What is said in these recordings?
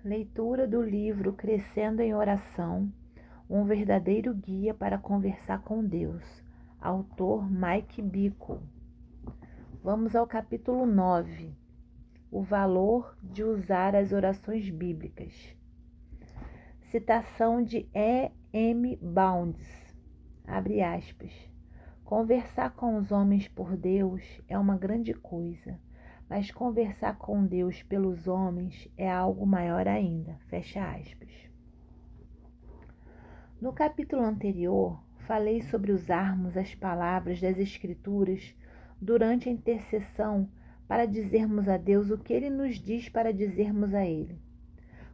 Leitura do livro Crescendo em Oração, um verdadeiro guia para conversar com Deus. Autor Mike Bickle. Vamos ao capítulo 9. O valor de usar as orações bíblicas. Citação de E. M. Bounds. Abre aspas. Conversar com os homens por Deus é uma grande coisa, mas conversar com Deus pelos homens é algo maior ainda. Fecha aspas. No capítulo anterior, falei sobre usarmos as palavras das Escrituras durante a intercessão para dizermos a Deus o que Ele nos diz para dizermos a Ele.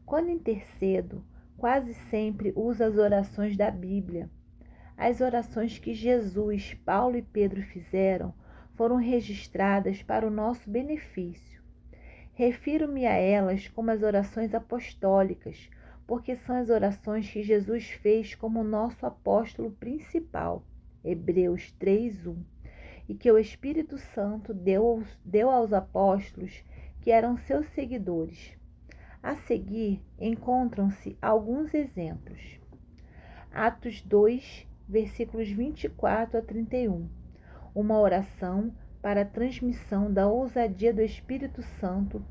Quando intercedo, quase sempre uso as orações da Bíblia. As orações que Jesus, Paulo e Pedro fizeram foram registradas para o nosso benefício. Refiro-me a elas como as orações apostólicas, porque são as orações que Jesus fez como nosso apóstolo principal, Hebreus 3:1, e que o Espírito Santo deu aos apóstolos que eram seus seguidores. A seguir, encontram-se alguns exemplos. Atos 2, versículos 24 a 31. Uma oração para a transmissão da ousadia do Espírito Santo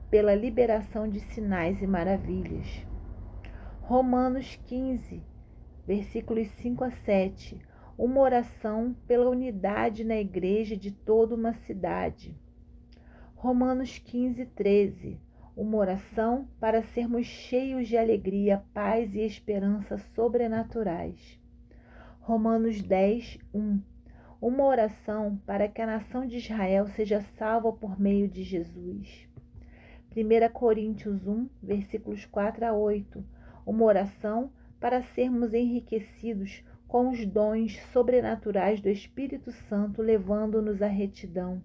pela liberação de sinais e maravilhas. Romanos 15, versículos 5 a 7. Uma oração pela unidade na igreja de toda uma cidade. Romanos 15, 13. Uma oração para sermos cheios de alegria, paz e esperança sobrenaturais. Romanos 10, 1. Uma oração para que a nação de Israel seja salva por meio de Jesus. 1 Coríntios 1, versículos 4 a 8. Uma oração para sermos enriquecidos com os dons sobrenaturais do Espírito Santo, levando-nos à retidão.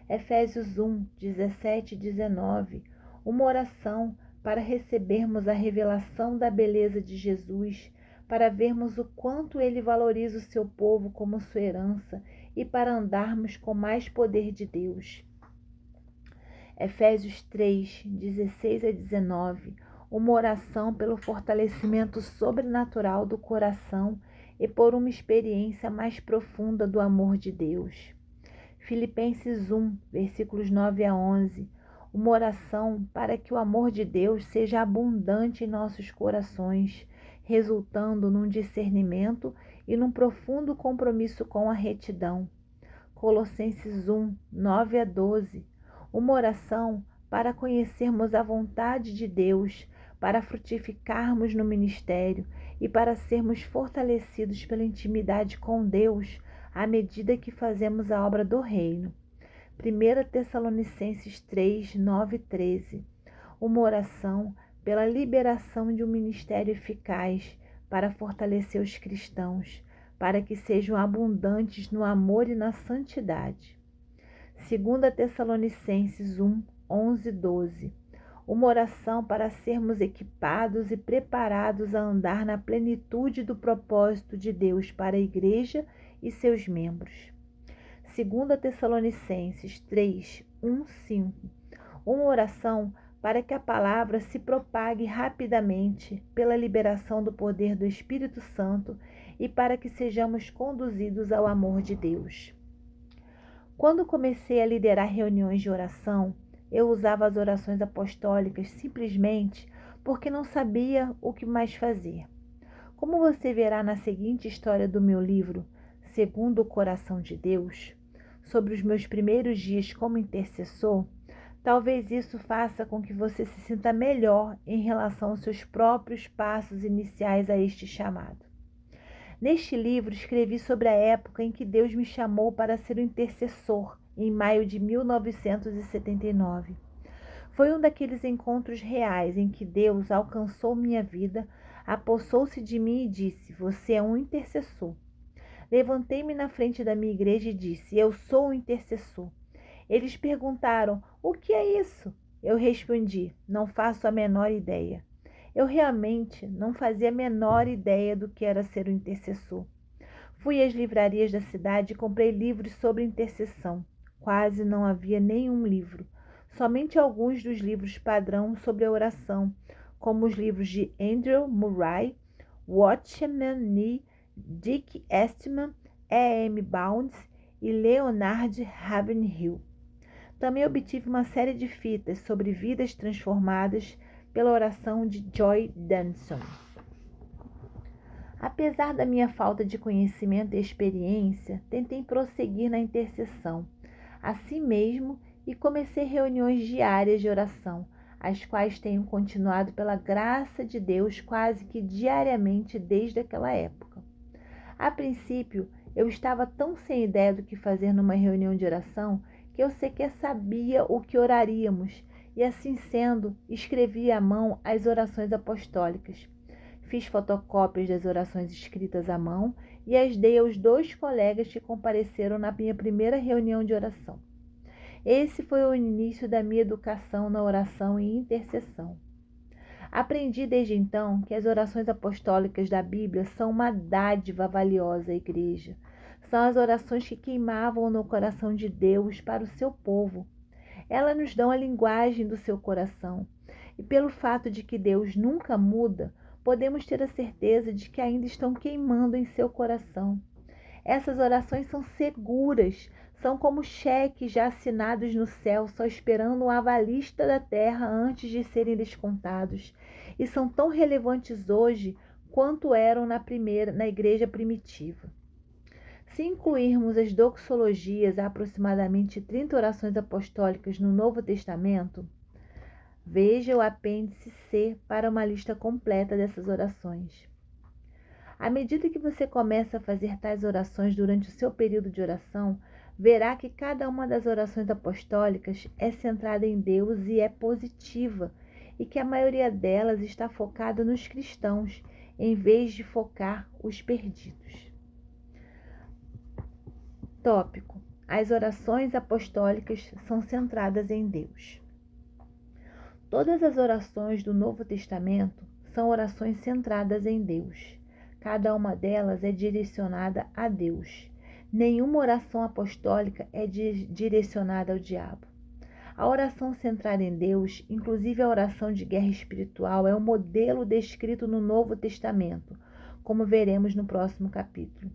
Efésios 1, 17 e 19. Uma oração para recebermos a revelação da beleza de Jesus, para vermos o quanto Ele valoriza o seu povo como sua herança e para andarmos com mais poder de Deus. Efésios 3, 16 a 19. Uma oração pelo fortalecimento sobrenatural do coração e por uma experiência mais profunda do amor de Deus. Filipenses 1, versículos 9 a 11. Uma oração para que o amor de Deus seja abundante em nossos corações, resultando num discernimento e num profundo compromisso com a retidão. Colossenses 1, 9 a 12. Uma oração para conhecermos a vontade de Deus, para frutificarmos no ministério e para sermos fortalecidos pela intimidade com Deus à medida que fazemos a obra do reino. 1 Tessalonicenses 3, 9 e 13. Uma oração pela liberação de um ministério eficaz para fortalecer os cristãos, para que sejam abundantes no amor e na santidade. 2 Tessalonicenses 1, 11 e 12. Uma oração para sermos equipados e preparados a andar na plenitude do propósito de Deus para a igreja e seus membros. 2 Tessalonicenses 3, 1, 5. Uma oração para que a palavra se propague rapidamente pela liberação do poder do Espírito Santo e para que sejamos conduzidos ao amor de Deus. Quando comecei a liderar reuniões de oração, eu usava as orações apostólicas simplesmente porque não sabia o que mais fazer. Como você verá na seguinte história do meu livro, Segundo o Coração de Deus, sobre os meus primeiros dias como intercessor, talvez isso faça com que você se sinta melhor em relação aos seus próprios passos iniciais a este chamado. Neste livro, escrevi sobre a época em que Deus me chamou para ser o intercessor, em maio de 1979. Foi um daqueles encontros reais em que Deus alcançou minha vida, apossou-se de mim e disse: "Você é um intercessor." Levantei-me na frente da minha igreja e disse: "Eu sou um intercessor." Eles perguntaram: "O que é isso?" Eu respondi: "Não faço a menor ideia." Eu realmente não fazia a menor ideia do que era ser um intercessor. Fui às livrarias da cidade e comprei livros sobre intercessão. Quase não havia nenhum livro. somente alguns dos livros padrão sobre a oração, como os livros de Andrew Murray, Watchman Nee, Dick Eastman, E.M. Bounds e Leonard Ravenhill. Também obtive uma série de fitas sobre vidas transformadas pela oração de Joy Danson. Apesar da minha falta de conhecimento e experiência, tentei prosseguir na intercessão, assim mesmo, e comecei reuniões diárias de oração, as quais tenho continuado pela graça de Deus quase que diariamente desde aquela época. A princípio, eu estava tão sem ideia do que fazer numa reunião de oração que eu sequer sabia o que oraríamos, e assim sendo, escrevi à mão as orações apostólicas. Fiz fotocópias das orações escritas à mão e as dei aos 2 colegas que compareceram na minha primeira reunião de oração. Esse foi o início da minha educação na oração e intercessão. Aprendi desde então que as orações apostólicas da Bíblia são uma dádiva valiosa à igreja. São as orações que queimavam no coração de Deus para o seu povo. Elas nos dão a linguagem do seu coração. E pelo fato de que Deus nunca muda, podemos ter a certeza de que ainda estão queimando em seu coração. Essas orações são seguras, são como cheques já assinados no céu, só esperando um avalista da terra antes de serem descontados. E são tão relevantes hoje quanto eram na igreja primitiva. Se incluirmos as doxologias, há aproximadamente 30 orações apostólicas no Novo Testamento. Veja o apêndice C para uma lista completa dessas orações. À medida que você começa a fazer tais orações durante o seu período de oração, verá que cada uma das orações apostólicas é centrada em Deus e é positiva, e que a maioria delas está focada nos cristãos, em vez de focar os perdidos. Tópico: as orações apostólicas são centradas em Deus. Todas as orações do Novo Testamento são orações centradas em Deus. Cada uma delas é direcionada a Deus. Nenhuma oração apostólica é direcionada ao diabo. A oração centrada em Deus, inclusive a oração de guerra espiritual, é um modelo descrito no Novo Testamento, como veremos no próximo capítulo.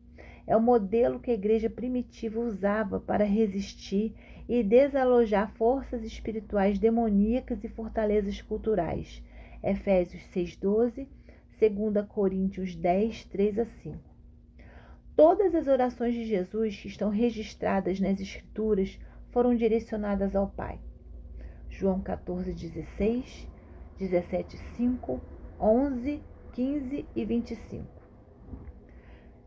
É o modelo que a igreja primitiva usava para resistir e desalojar forças espirituais demoníacas e fortalezas culturais. Efésios 6:12, 2 Coríntios 10, 3 a 5. Todas as orações de Jesus que estão registradas nas Escrituras foram direcionadas ao Pai. João 14:16, 17:5, 11, 15 e 25.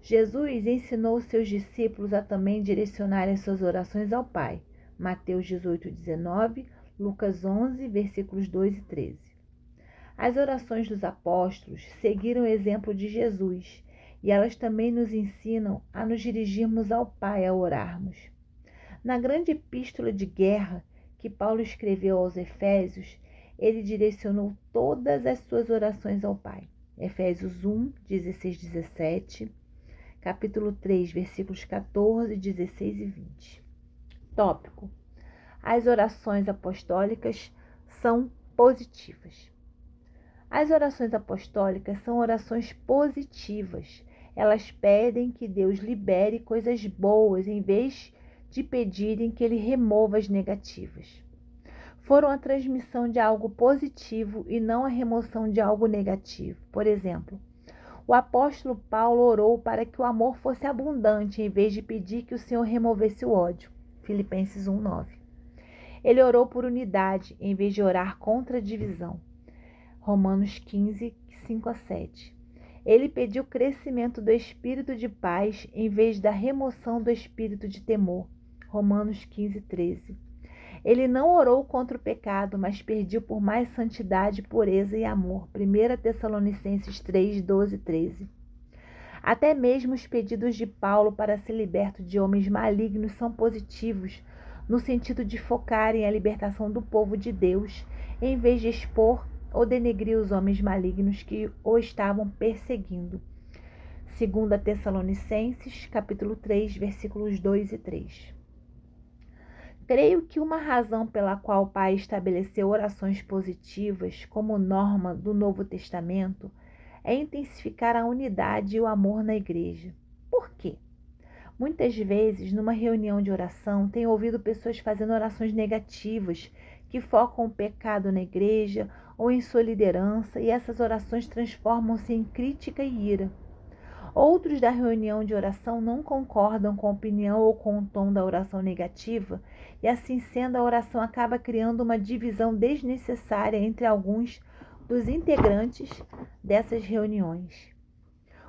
Jesus ensinou seus discípulos a também direcionarem suas orações ao Pai. Mateus 18:19, Lucas 11, versículos 2 e 13. As orações dos apóstolos seguiram o exemplo de Jesus, e elas também nos ensinam a nos dirigirmos ao Pai ao orarmos. Na grande epístola de guerra que Paulo escreveu aos Efésios, ele direcionou todas as suas orações ao Pai. Efésios 1, 16, 17, capítulo 3, versículos 14, 16 e 20. Tópico: as orações apostólicas são positivas. As orações apostólicas são orações positivas. Elas pedem que Deus libere coisas boas em vez de pedirem que Ele remova as negativas. Foram a transmissão de algo positivo e não a remoção de algo negativo. Por exemplo, o apóstolo Paulo orou para que o amor fosse abundante em vez de pedir que o Senhor removesse o ódio. Filipenses 1:9. Ele orou por unidade em vez de orar contra a divisão. Romanos 15, 5 a 7. Ele pediu crescimento do espírito de paz em vez da remoção do espírito de temor. Romanos 15, 13. Ele não orou contra o pecado, mas pediu por mais santidade, pureza e amor. 1 Tessalonicenses 3, 12 e 13. Até mesmo os pedidos de Paulo para ser liberto de homens malignos são positivos, no sentido de focarem a libertação do povo de Deus, em vez de expor ou denegrir os homens malignos que o estavam perseguindo. 2 Tessalonicenses, capítulo 3, versículos 2 e 3. Creio que uma razão pela qual o Pai estabeleceu orações positivas como norma do Novo Testamento é intensificar a unidade e o amor na igreja. Por quê? Muitas vezes, numa reunião de oração, tenho ouvido pessoas fazendo orações negativas que focam o pecado na igreja ou em sua liderança, e essas orações transformam-se em crítica e ira. Outros da reunião de oração não concordam com a opinião ou com o tom da oração negativa, e assim sendo, a oração acaba criando uma divisão desnecessária entre alguns dos integrantes dessas reuniões.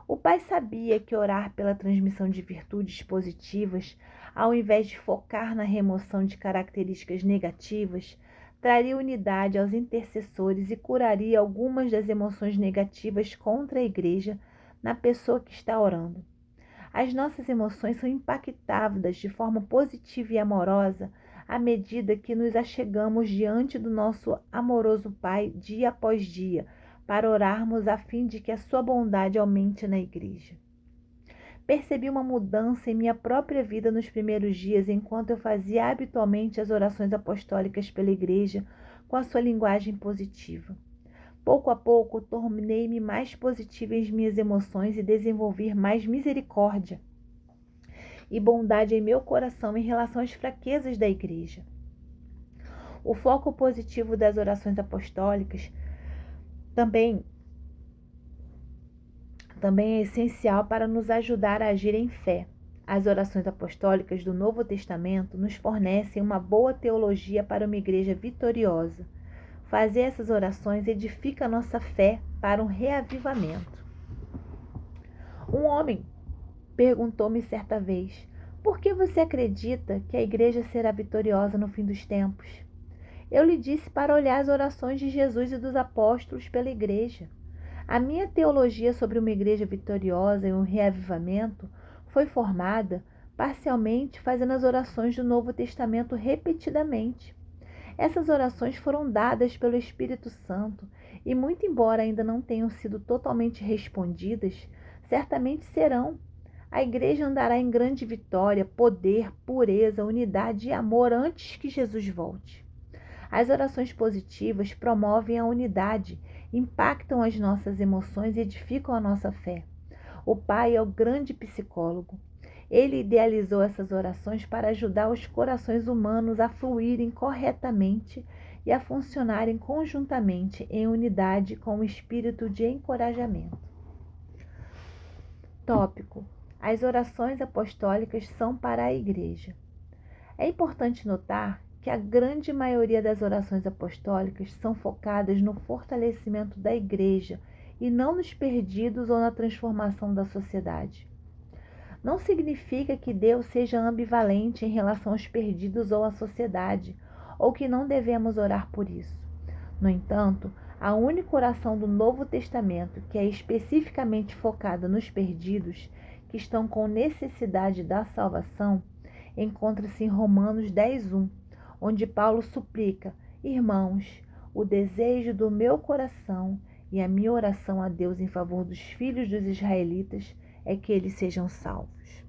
O Pai sabia que orar pela transmissão de virtudes positivas, ao invés de focar na remoção de características negativas, traria unidade aos intercessores e curaria algumas das emoções negativas contra a igreja na pessoa que está orando. As nossas emoções são impactadas de forma positiva e amorosa à medida que nos achegamos diante do nosso amoroso Pai dia após dia, para orarmos a fim de que a sua bondade aumente na igreja. Percebi uma mudança em minha própria vida nos primeiros dias, enquanto eu fazia habitualmente as orações apostólicas pela igreja com a sua linguagem positiva. Pouco a pouco, tornei-me mais positiva em minhas emoções e desenvolvi mais misericórdia e bondade em meu coração em relação às fraquezas da igreja. O foco positivo das orações apostólicas também é essencial para nos ajudar a agir em fé. As orações apostólicas do Novo Testamento nos fornecem uma boa teologia para uma igreja vitoriosa. Fazer essas orações edifica a nossa fé para um reavivamento. Um homem perguntou-me certa vez: por que você acredita que a igreja será vitoriosa no fim dos tempos? Eu lhe disse para olhar as orações de Jesus e dos apóstolos pela igreja. A minha teologia sobre uma igreja vitoriosa e um reavivamento foi formada parcialmente fazendo as orações do Novo Testamento repetidamente. Essas orações foram dadas pelo Espírito Santo e, muito embora ainda não tenham sido totalmente respondidas, certamente serão. A igreja andará em grande vitória, poder, pureza, unidade e amor antes que Jesus volte. As orações positivas promovem a unidade, impactam as nossas emoções e edificam a nossa fé. O Pai é o grande psicólogo. Ele idealizou essas orações para ajudar os corações humanos a fluírem corretamente e a funcionarem conjuntamente em unidade com o espírito de encorajamento. Tópico: as orações apostólicas são para a igreja. É importante notar que a grande maioria das orações apostólicas são focadas no fortalecimento da igreja e não nos perdidos ou na transformação da sociedade. Não significa que Deus seja ambivalente em relação aos perdidos ou à sociedade, ou que não devemos orar por isso. No entanto, a única oração do Novo Testamento que é especificamente focada nos perdidos, que estão com necessidade da salvação, encontra-se em Romanos 10:1, onde Paulo suplica: irmãos, o desejo do meu coração e a minha oração a Deus em favor dos filhos dos israelitas é que eles sejam salvos.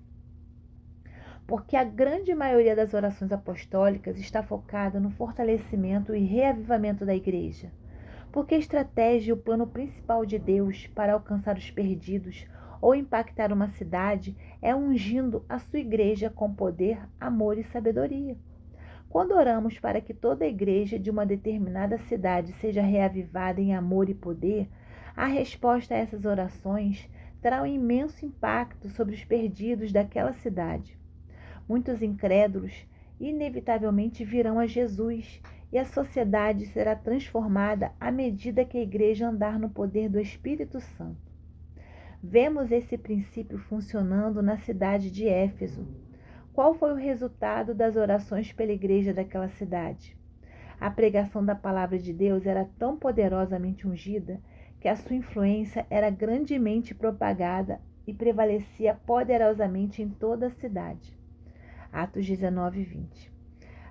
Porque a grande maioria das orações apostólicas está focada no fortalecimento e reavivamento da igreja. Porque a estratégia e o plano principal de Deus para alcançar os perdidos ou impactar uma cidade é ungindo a sua igreja com poder, amor e sabedoria. Quando oramos para que toda a igreja de uma determinada cidade seja reavivada em amor e poder, a resposta a essas orações terá um imenso impacto sobre os perdidos daquela cidade. Muitos incrédulos inevitavelmente virão a Jesus e a sociedade será transformada à medida que a igreja andar no poder do Espírito Santo. Vemos esse princípio funcionando na cidade de Éfeso. Qual foi o resultado das orações pela igreja daquela cidade? A pregação da palavra de Deus era tão poderosamente ungida que a sua influência era grandemente propagada e prevalecia poderosamente em toda a cidade. Atos 19:20.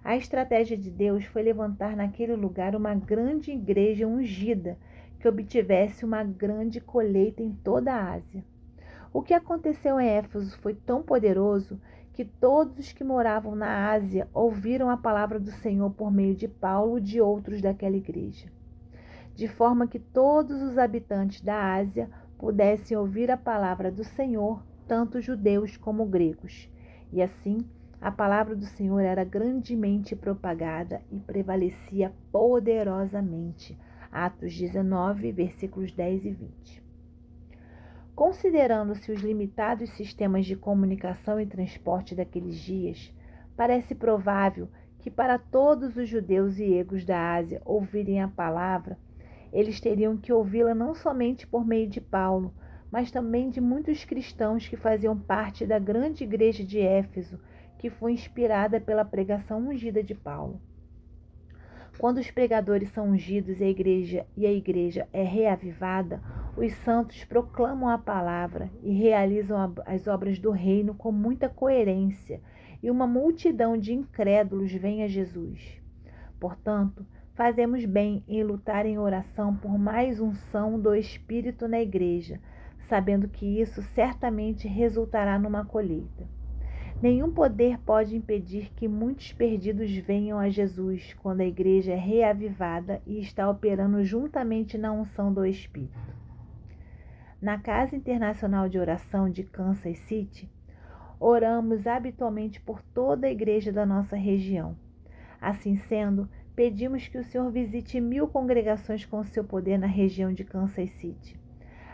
A estratégia de Deus foi levantar naquele lugar uma grande igreja ungida que obtivesse uma grande colheita em toda a Ásia. O que aconteceu em Éfeso foi tão poderoso que todos os que moravam na Ásia ouviram a palavra do Senhor por meio de Paulo e de outros daquela igreja, de forma que todos os habitantes da Ásia pudessem ouvir a palavra do Senhor, tanto judeus como gregos. E assim, a palavra do Senhor era grandemente propagada e prevalecia poderosamente. Atos 19, versículos 10 e 20. Considerando-se os limitados sistemas de comunicação e transporte daqueles dias, parece provável que para todos os judeus e gregos da Ásia ouvirem a palavra, eles teriam que ouvi-la não somente por meio de Paulo, mas também de muitos cristãos que faziam parte da grande igreja de Éfeso, que foi inspirada pela pregação ungida de Paulo. Quando os pregadores são ungidos e a igreja é reavivada, os santos proclamam a palavra e realizam as obras do reino com muita coerência, e uma multidão de incrédulos vem a Jesus. Portanto, fazemos bem em lutar em oração por mais unção do Espírito na igreja, sabendo que isso certamente resultará numa colheita. Nenhum poder pode impedir que muitos perdidos venham a Jesus quando a igreja é reavivada e está operando juntamente na unção do Espírito. Na Casa Internacional de Oração de Kansas City, oramos habitualmente por toda a igreja da nossa região. Assim sendo, pedimos que o Senhor visite 1000 congregações com o seu poder na região de Kansas City.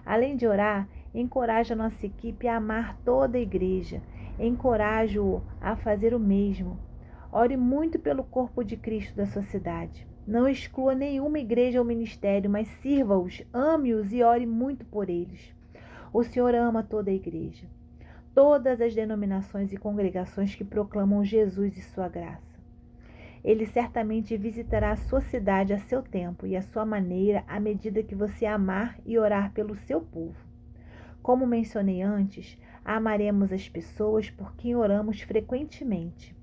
Além de orar, encoraje a nossa equipe a amar toda a igreja. Encoraje-o a fazer o mesmo. Ore muito pelo corpo de Cristo da sua cidade. Não exclua nenhuma igreja ou ministério, mas sirva-os, ame-os e ore muito por eles. O Senhor ama toda a igreja, todas as denominações e congregações que proclamam Jesus e sua graça. Ele certamente visitará a sua cidade a seu tempo e a sua maneira à medida que você amar e orar pelo seu povo. Como mencionei antes, amaremos as pessoas por quem oramos frequentemente.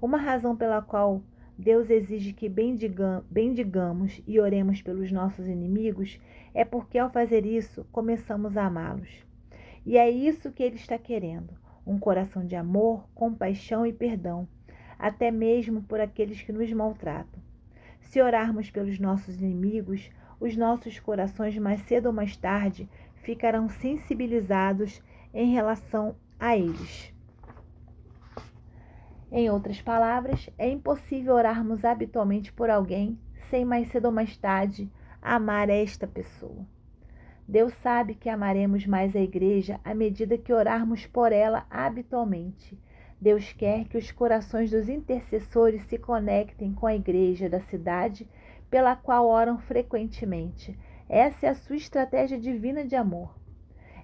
Uma razão pela qual Deus exige que bendigamos e oremos pelos nossos inimigos é porque, ao fazer isso, começamos a amá-los. E é isso que Ele está querendo, um coração de amor, compaixão e perdão, até mesmo por aqueles que nos maltratam. Se orarmos pelos nossos inimigos, os nossos corações, mais cedo ou mais tarde, ficarão sensibilizados em relação a eles. Em outras palavras, é impossível orarmos habitualmente por alguém sem mais cedo ou mais tarde amar esta pessoa. Deus sabe que amaremos mais a igreja à medida que orarmos por ela habitualmente. Deus quer que os corações dos intercessores se conectem com a igreja da cidade pela qual oram frequentemente. Essa é a sua estratégia divina de amor.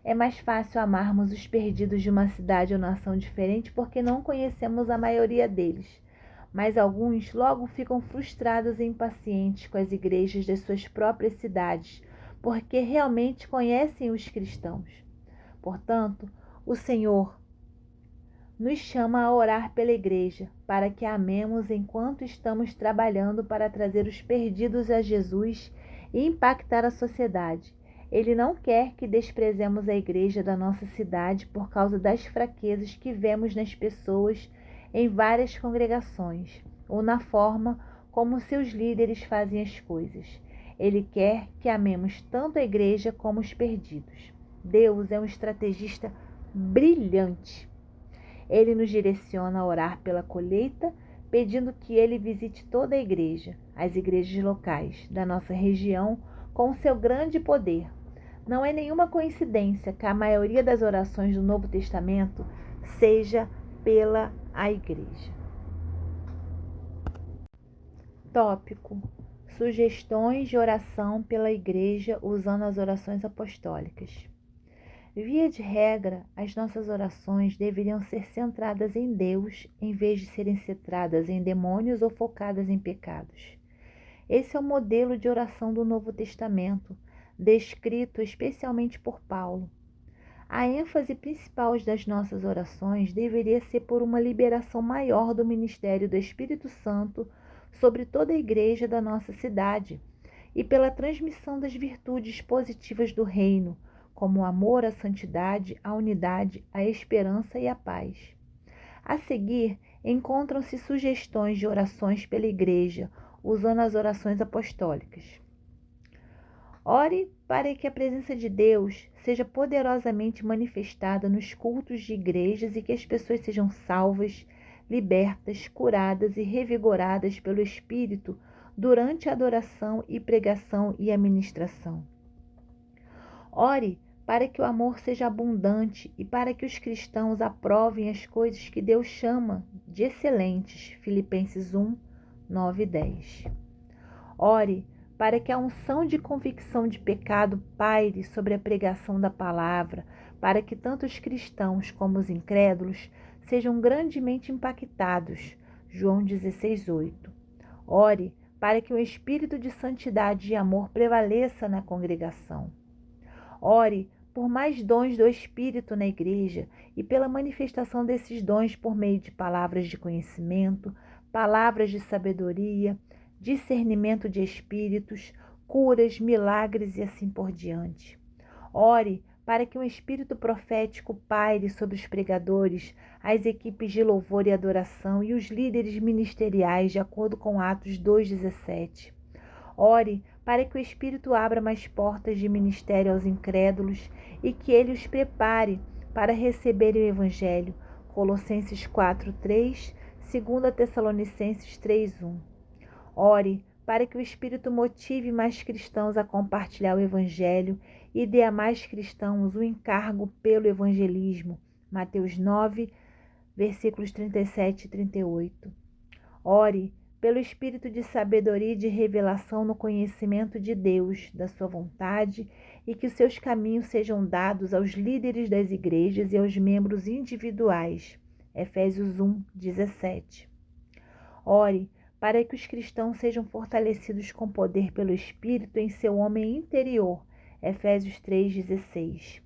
É mais fácil amarmos os perdidos de uma cidade ou nação diferente porque não conhecemos a maioria deles. Mas alguns logo ficam frustrados e impacientes com as igrejas das suas próprias cidades, porque realmente conhecem os cristãos. Portanto, o Senhor nos chama a orar pela igreja, para que a amemos enquanto estamos trabalhando para trazer os perdidos a Jesus e impactar a sociedade. Ele não quer que desprezemos a igreja da nossa cidade por causa das fraquezas que vemos nas pessoas em várias congregações, ou na forma como seus líderes fazem as coisas. Ele quer que amemos tanto a igreja como os perdidos. Deus é um estrategista brilhante. Ele nos direciona a orar pela colheita, pedindo que Ele visite toda a igreja, as igrejas locais da nossa região, com seu grande poder. Não é nenhuma coincidência que a maioria das orações do Novo Testamento seja pela a igreja. Tópico: sugestões de oração pela igreja usando as orações apostólicas. Via de regra, as nossas orações deveriam ser centradas em Deus, em vez de serem centradas em demônios ou focadas em pecados. Esse é o modelo de oração do Novo Testamento, descrito especialmente por Paulo. A ênfase principal das nossas orações deveria ser por uma liberação maior do ministério do Espírito Santo sobre toda a igreja da nossa cidade e pela transmissão das virtudes positivas do reino, como o amor, a santidade, a unidade, a esperança e a paz. A seguir, encontram-se sugestões de orações pela Igreja, usando as orações apostólicas. Ore para que a presença de Deus seja poderosamente manifestada nos cultos de igrejas e que as pessoas sejam salvas, libertas, curadas e revigoradas pelo Espírito durante a adoração e pregação e administração. Ore para que o amor seja abundante e para que os cristãos aprovem as coisas que Deus chama de excelentes. Filipenses 1, 9 e 10. Ore para que a unção de convicção de pecado paire sobre a pregação da palavra, para que tanto os cristãos como os incrédulos sejam grandemente impactados. João 16, 8. Ore para que o espírito de santidade e amor prevaleça na congregação. Ore por mais dons do Espírito na igreja e pela manifestação desses dons por meio de palavras de conhecimento, palavras de sabedoria, discernimento de espíritos, curas, milagres e assim por diante. Ore para que um espírito profético paire sobre os pregadores, as equipes de louvor e adoração e os líderes ministeriais, de acordo com Atos 2,17. Ore para que o Espírito abra mais portas de ministério aos incrédulos e que ele os prepare para receberem o Evangelho. Colossenses 4:3, 2 Tessalonicenses 3:1. Ore para que o Espírito motive mais cristãos a compartilhar o Evangelho e dê a mais cristãos o encargo pelo evangelismo. Mateus 9, versículos 37 e 38. Ore pelo espírito de sabedoria e de revelação no conhecimento de Deus, da sua vontade, e que os seus caminhos sejam dados aos líderes das igrejas e aos membros individuais. Efésios 1, 17. Ore para que os cristãos sejam fortalecidos com poder pelo Espírito em seu homem interior. Efésios 3,16.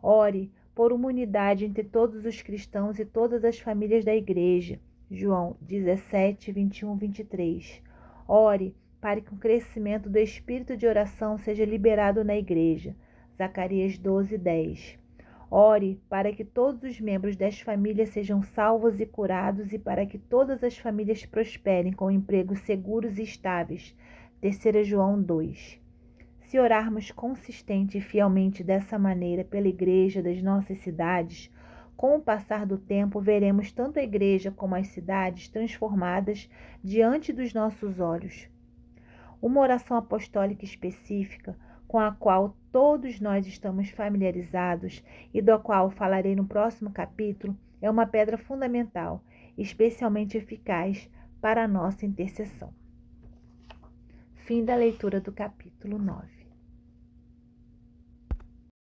Ore por uma unidade entre todos os cristãos e todas as famílias da igreja. João 17, 21, 23. Ore para que o crescimento do espírito de oração seja liberado na igreja. Zacarias 12, 10. Ore para que todos os membros das famílias sejam salvos e curados e para que todas as famílias prosperem com empregos seguros e estáveis. 3 João 2. Se orarmos consistente e fielmente dessa maneira pela igreja das nossas cidades, com o passar do tempo veremos tanto a igreja como as cidades transformadas diante dos nossos olhos. Uma oração apostólica específica, com a qual todos nós estamos familiarizados e da qual falarei no próximo capítulo, é uma pedra fundamental, especialmente eficaz para a nossa intercessão. Fim da leitura do capítulo 9.